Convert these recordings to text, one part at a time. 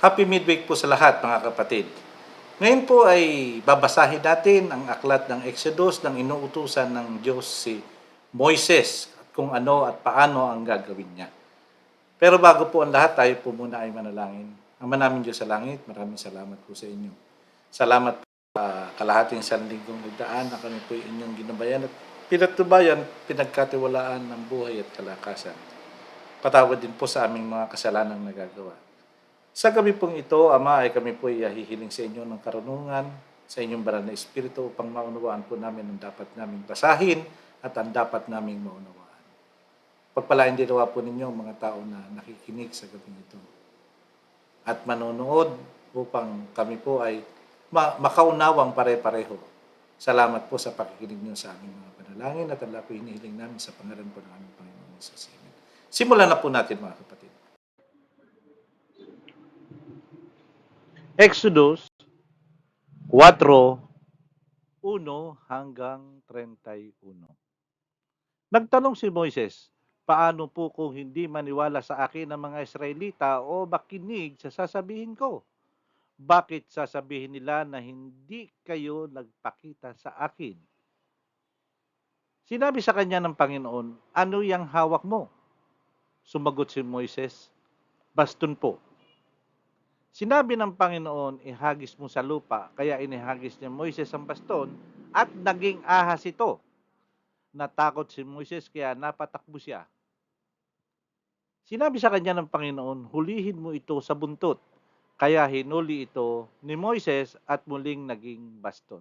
Happy midweek po sa lahat mga kapatid. Ngayon po ay babasahin natin ang aklat ng Exodus ng inuutusan ng Diyos si Moises at kung ano at paano ang gagawin niya. Pero bago po ang lahat, tayo po muna ay manalangin. Ama namin Diyos sa langit, maraming salamat po sa inyo. Salamat po sa kalahating sanlinggong nagdaan na kami po inyong ginabayan at pinagtubayan, pinagkatiwalaan ng buhay at kalakasan. Patawad din po sa aming mga kasalanang nagagawa. Sa gabi pong ito, Ama, ay kami po hihiling sa inyo ng karunungan, sa inyong banal na Espiritu upang maunawaan po namin ang dapat naming basahin at ang dapat naming maunawaan. Pagpalain din nawa po ninyo ang mga tao na nakikinig sa gabi ito at manonood upang kami po ay makaunawang pare-pareho. Salamat po sa pakikinig niyo sa aming mga panalangin at ang po hinihiling namin sa pangalan po ng aming Panginoon Jesus. Amen. Simulan na po natin mga kapatid. Exodus 4:1 hanggang 31. Nagtanong si Moises, paano po kung hindi maniwala sa akin ang mga Israelita o makinig sa sasabihin ko? Bakit sasabihin nila na hindi kayo nagpakita sa akin? Sinabi sa kanya ng Panginoon, ano yang hawak mo? Sumagot si Moises, baston po. Sinabi ng Panginoon, ihagis mo sa lupa, kaya inihagis ni Moises ang baston at naging ahas ito. Natakot si Moises kaya napatakbo siya. Sinabi sa kanya ng Panginoon, hulihin mo ito sa buntot. Kaya hinuli ito ni Moises at muling naging baston.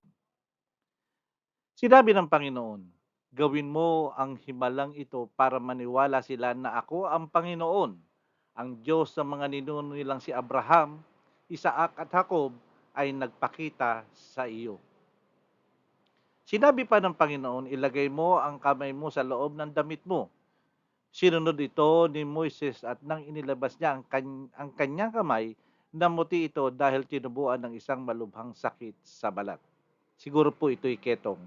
Sinabi ng Panginoon, gawin mo ang himalang ito para maniwala sila na ako ang Panginoon, ang Diyos ng mga ninuno nilang si Abraham, Isaac at Jacob ay nagpakita sa iyo. Sinabi pa ng Panginoon, ilagay mo ang kamay mo sa loob ng damit mo. Sinunod ito ni Moises at nang inilabas niya ang kanyang kamay, namuti ito dahil tinubuan ng isang malubhang sakit sa balat. Siguro po ito'y ketong.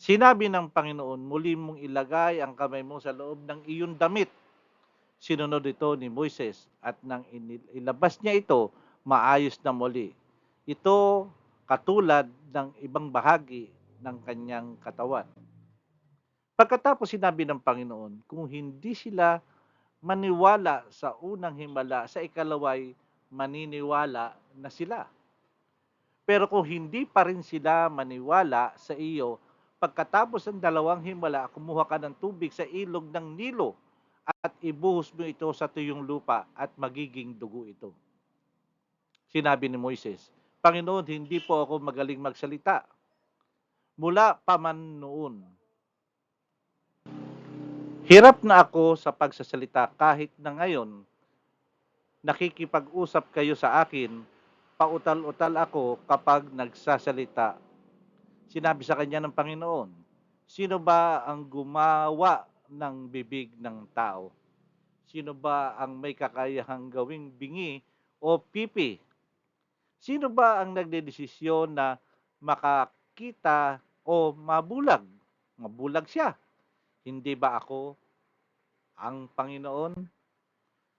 Sinabi ng Panginoon, muli mong ilagay ang kamay mo sa loob ng iyong damit. Sinunod ito ni Moises at nang ilabas niya ito, maayos na muli. Ito katulad ng ibang bahagi ng kanyang katawan. Pagkatapos sinabi ng Panginoon, kung hindi sila maniwala sa unang himala, sa ikalaway maniniwala na sila. Pero kung hindi pa rin sila maniwala sa iyo, pagkatapos ng dalawang himala, kumuha ka ng tubig sa ilog ng Nilo at ibuhos mo ito sa tuyong lupa at magiging dugo ito. Sinabi ni Moises, Panginoon, hindi po ako magaling magsalita. Mula pa man noon, hirap na ako sa pagsasalita kahit na ngayon, nakikipag-usap kayo sa akin, pautal-utal ako kapag nagsasalita. Sinabi sa kanya ng Panginoon, sino ba ang gumawa ng bibig ng tao? Sino ba ang may kakayahang gawing bingi o pipi? Sino ba ang nagdedesisyon na makakita o mabulag? Mabulag siya. Hindi ba ako ang Panginoon?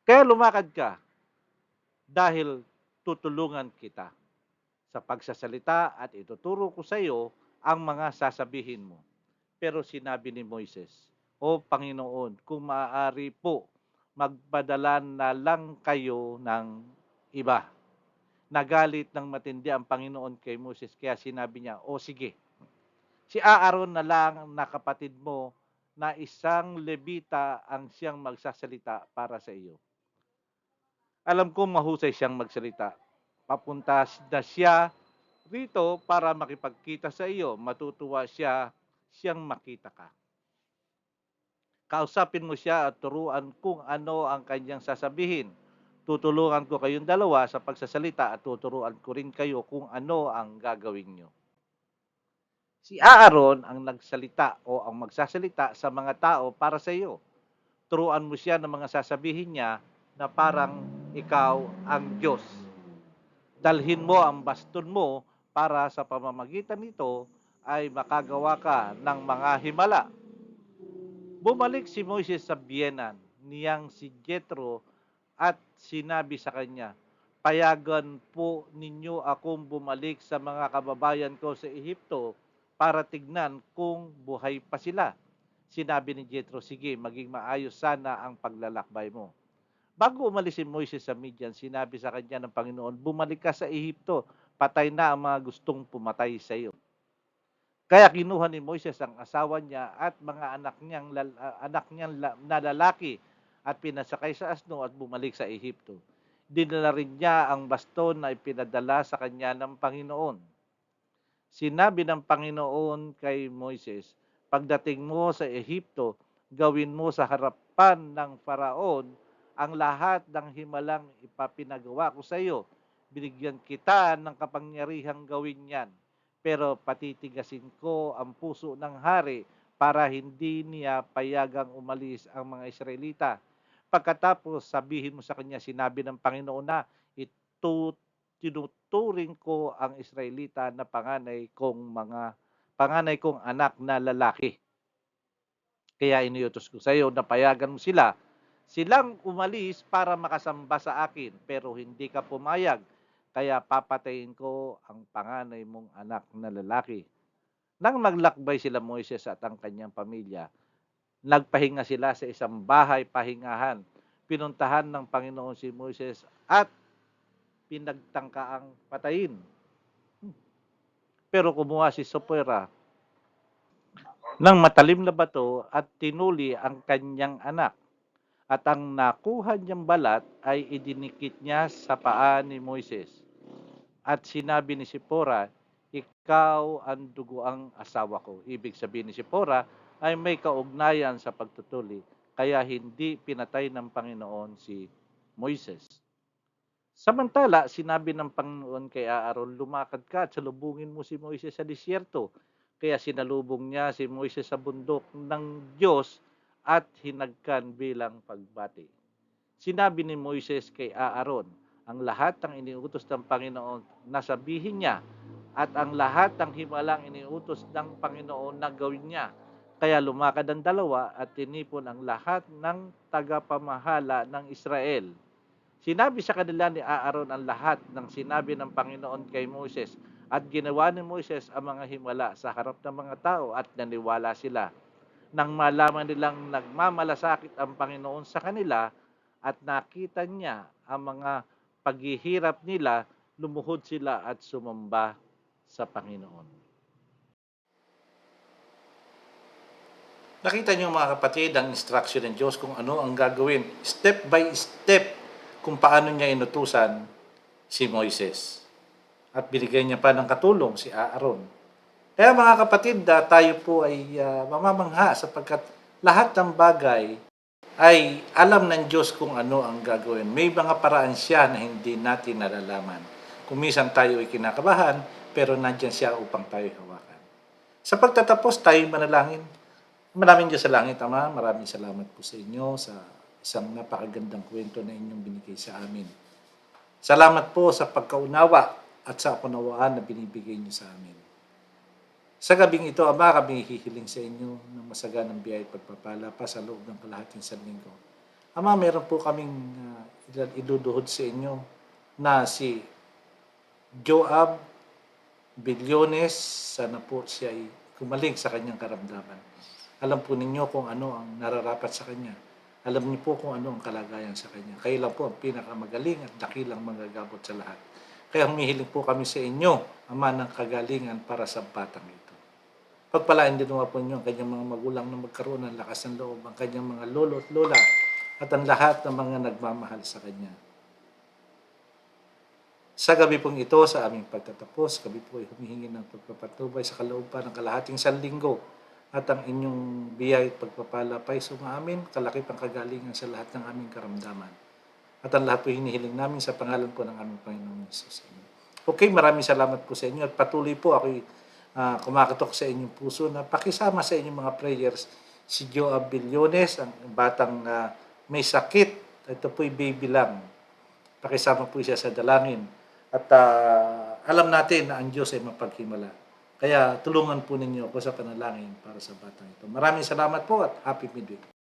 Kaya lumakad ka dahil tutulungan kita sa pagsasalita at ituturo ko sa iyo ang mga sasabihin mo. Pero sinabi ni Moises, O Panginoon, kung maaari po, magpadala na lang kayo ng iba. Nagalit ng matindi ang Panginoon kay Moses, kaya sinabi niya, O sige, si Aaron na lang na kapatid mo na isang Levita ang siyang magsasalita para sa iyo. Alam kong mahusay siyang magsalita. Papunta na siya rito para makipagkita sa iyo. Matutuwa siyang makita ka. Kausapin mo siya at turuan kung ano ang kanyang sasabihin. Tutulungan ko kayong dalawa sa pagsasalita at tuturuan ko rin kayo kung ano ang gagawin nyo. Si Aaron ang nagsalita o ang magsasalita sa mga tao para sa iyo. Turuan mo siya ng mga sasabihin niya na parang ikaw ang Diyos. Dalhin mo ang baston mo para sa pamamagitan nito ay makagawa ka ng mga himala. Bumalik si Moises sa biyenan niyang si Jethro at sinabi sa kanya, payagan po ninyo akong bumalik sa mga kababayan ko sa Ehipto para tignan kung buhay pa sila. Sinabi ni Jethro, sige, maging maayos sana ang paglalakbay mo. Bago umalis si Moises sa Midian, sinabi sa kanya ng Panginoon, bumalik ka sa Ehipto, patay na ang mga gustong pumatay sa iyo. Kaya kinuha ni Moises ang asawa niya at mga anak niyang na lalaki at pinasakay sa asno at bumalik sa Ehipto. Dinala rin niya ang baston na ipinadala sa kanya ng Panginoon. Sinabi ng Panginoon kay Moises, pagdating mo sa Ehipto, gawin mo sa harapan ng Faraon ang lahat ng himalang ipapinagawa ko sa iyo. Binigyan kita ng kapangyarihang gawin yan, pero patitigasin ko ang puso ng hari para hindi niya payagang umalis ang mga Israelita. Pagkatapos sabihin mo sa kanya, sinabi ng Panginoon na tinuturing ko ang Israelita na panganay kong anak na lalaki. Kaya iniutos ko sa iyo na payagan mo silang umalis para makasamba sa akin, pero hindi ka pumayag, kaya papatayin ko ang panganay mong anak na lalaki. Nang maglakbay sila Moises at ang kanyang pamilya, nagpahinga sila sa isang bahay pahingahan. Pinuntahan ng Panginoon si Moises at pinagtangkaang patayin. Pero kumuha si Sopera ng matalim na bato at tinuli ang kanyang anak. At ang nakuha niyang balat ay idinikit niya sa paa ni Moises. At sinabi ni Sipora, ikaw ang duguang asawa ko. Ibig sabihin ni Sipora ay may kaugnayan sa pagtutuli, kaya hindi pinatay ng Panginoon si Moises. Samantala, sinabi ng Panginoon kay Aaron, lumakad ka at salubungin mo si Moises sa disyerto. Kaya sinalubong niya si Moises sa bundok ng Diyos at hinagkan bilang pagbati. Sinabi ni Moises kay Aaron, ang lahat ng iniutos ng Panginoon na sabihin niya at ang lahat ng himalang iniutos ng Panginoon na gawin niya. Kaya lumakad ang dalawa at tinipon ang lahat ng tagapamahala ng Israel. Sinabi sa kanila ni Aaron ang lahat ng sinabi ng Panginoon kay Moises at ginawa ni Moises ang mga himala sa harap ng mga tao at naniwala sila. Nang malaman nilang nagmamalasakit ang Panginoon sa kanila at nakita niya ang mga paghihirap nila, lumuhod sila at sumamba sa Panginoon. Nakita niyo mga kapatid ang instruction ng Diyos kung ano ang gagawin. Step by step kung paano niya inutusan si Moises. At binigay niya pa ng katulong si Aaron. Kaya mga kapatid, tayo po ay mamamangha sapagkat lahat ng bagay ay alam ng Diyos kung ano ang gagawin. May mga paraan siya na hindi natin nalalaman. Kung minsan tayo ay kinakabahan, pero nandyan siya upang tayo hawakan. Sa pagtatapos, tayo manalangin. Maraming Diyos sa langit, Ama, maraming salamat po sa inyo sa isang napakagandang kwento na inyong binigay sa amin. Salamat po sa pagkaunawa at sa kaunawaan na binibigay niyo sa amin. Sa gabing ito, Ama, kami hihiling sa inyo ng masaganang biyaya at pagpapala pa sa loob ng kalahating linggo. Ama, meron po kaming iduduhod sa inyo na si Joab Bilyones, sana po siya ay kumaling sa kanyang karamdaman. Alam po ninyo kung ano ang nararapat sa kanya. Alam niyo po kung ano ang kalagayan sa kanya. Kayo lang po ang pinakamagaling at dakilang manggagabot sa lahat. Kaya humihiling po kami sa inyo, Ama, ng kagalingan para sa batang ito. Pagpalain din naman po ninyo ang kanyang mga magulang na magkaroon ng lakas ng loob, ang kanyang mga lolo at lola, at ang lahat ng mga nagmamahal sa kanya. Sa gabi pong ito, sa aming pagtatapos, kami po ay humihingi ng pagpapatnubay sa kalooban ng kalahating linggo at ang inyong biyaya at pagpapala pa ay sumaamin, kalakip ang kagalingan sa lahat ng aming karamdaman. At ang lahat po hinihiling namin sa pangalan po ng aming Panginoong Jesus. Okay, maraming salamat po sa inyo at patuloy po ako'y kumakatok sa inyong puso na pakisama sa inyong mga prayers si Joab Bilyones, ang batang may sakit. Ito po'y baby lang. Pakisama po siya sa dalangin. At alam natin na ang Diyos ay mapaghimala. Kaya tulungan po ninyo ako sa panalangin para sa batang ito. Maraming salamat po at happy midweek.